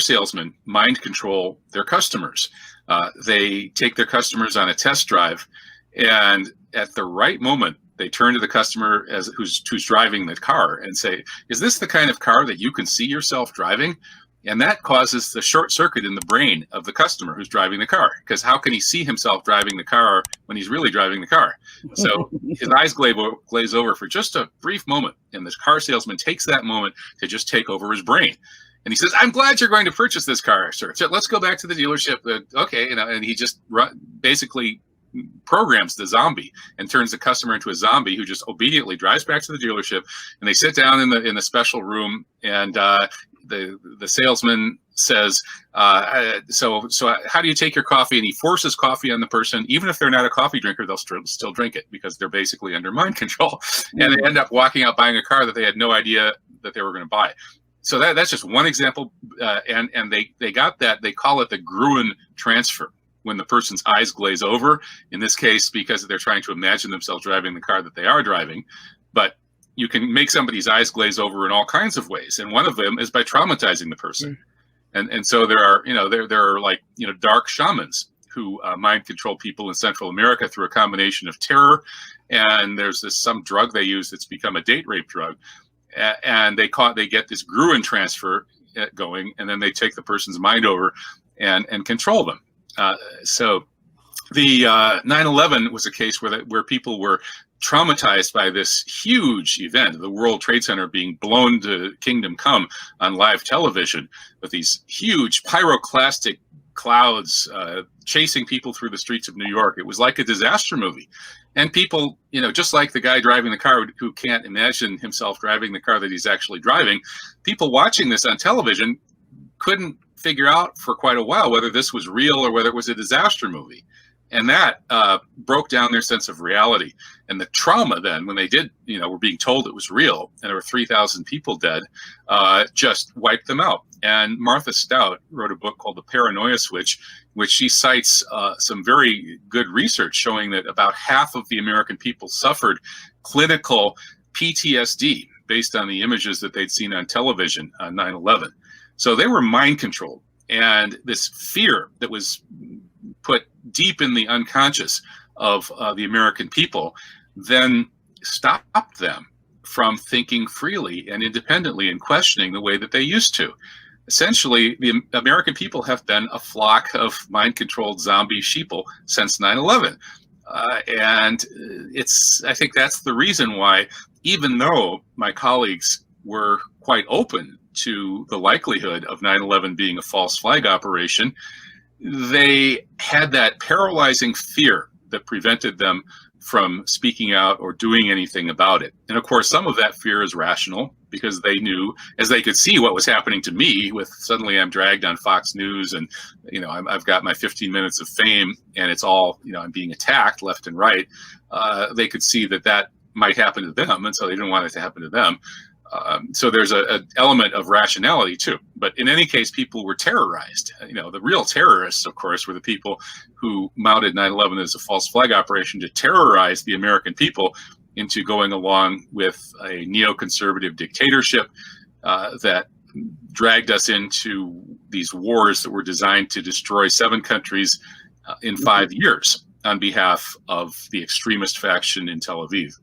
salesmen mind control their customers. They take their customers on a test drive, and at the right moment, they turn to the customer who's driving the car and say, "Is this the kind of car that you can see yourself driving?" And that causes the short circuit in the brain of the customer who's driving the car, because how can he see himself driving the car when he's really driving the car? So his eyes glaze over for just a brief moment, and the car salesman takes that moment to just take over his brain. And he says, "I'm glad you're going to purchase this car, sir. So let's go back to the dealership." Okay, and he just basically programs the zombie and turns the customer into a zombie who just obediently drives back to the dealership. And they sit down in the special room, and the salesman says, so how do you take your coffee? And he forces coffee on the person. Even if they're not a coffee drinker, they'll still drink it because they're basically under mind control. And they end up walking out buying a car that they had no idea that they were going to buy. So that's just one example. And they got that. They call it the Gruen transfer, when the person's eyes glaze over, in this case, because they're trying to imagine themselves driving the car that they are driving. But you can make somebody's eyes glaze over in all kinds of ways. And one of them is by traumatizing the person. And so there are like, dark shamans who mind control people in Central America through a combination of terror. And there's some drug they use that's become a date rape drug. And they get this Gruen transfer going, and then they take the person's mind over and control them. So the 9/11 was a case where people were traumatized by this huge event, the World Trade Center being blown to kingdom come on live television with these huge pyroclastic clouds chasing people through the streets of New York. It was like a disaster movie. And people, just like the guy driving the car who can't imagine himself driving the car that he's actually driving, people watching this on television couldn't figure out for quite a while whether this was real or whether it was a disaster movie. And that broke down their sense of reality. And the trauma then, when they were being told it was real, and there were 3,000 people dead, just wiped them out. And Martha Stout wrote a book called The Paranoia Switch, which she cites some very good research showing that about half of the American people suffered clinical PTSD based on the images that they'd seen on television on 9/11. So they were mind controlled. And this fear that was put deep in the unconscious of the American people then stopped them from thinking freely and independently and questioning the way that they used to. Essentially, the American people have been a flock of mind-controlled zombie sheeple since 9/11. And I think that's the reason why, even though my colleagues were quite open to the likelihood of 9/11 being a false flag operation, they had that paralyzing fear that prevented them from speaking out or doing anything about it. And of course, some of that fear is rational because they knew, as they could see what was happening to me, with suddenly I'm dragged on Fox News and, I've got my 15 minutes of fame and it's all, I'm being attacked left and right. They could see that might happen to them. And so they didn't want it to happen to them. So there's an element of rationality too. But in any case, people were terrorized. The real terrorists, of course, were the people who mounted 9/11 as a false flag operation to terrorize the American people into going along with a neoconservative dictatorship that dragged us into these wars that were designed to destroy 7 countries in 5 years on behalf of the extremist faction in Tel Aviv.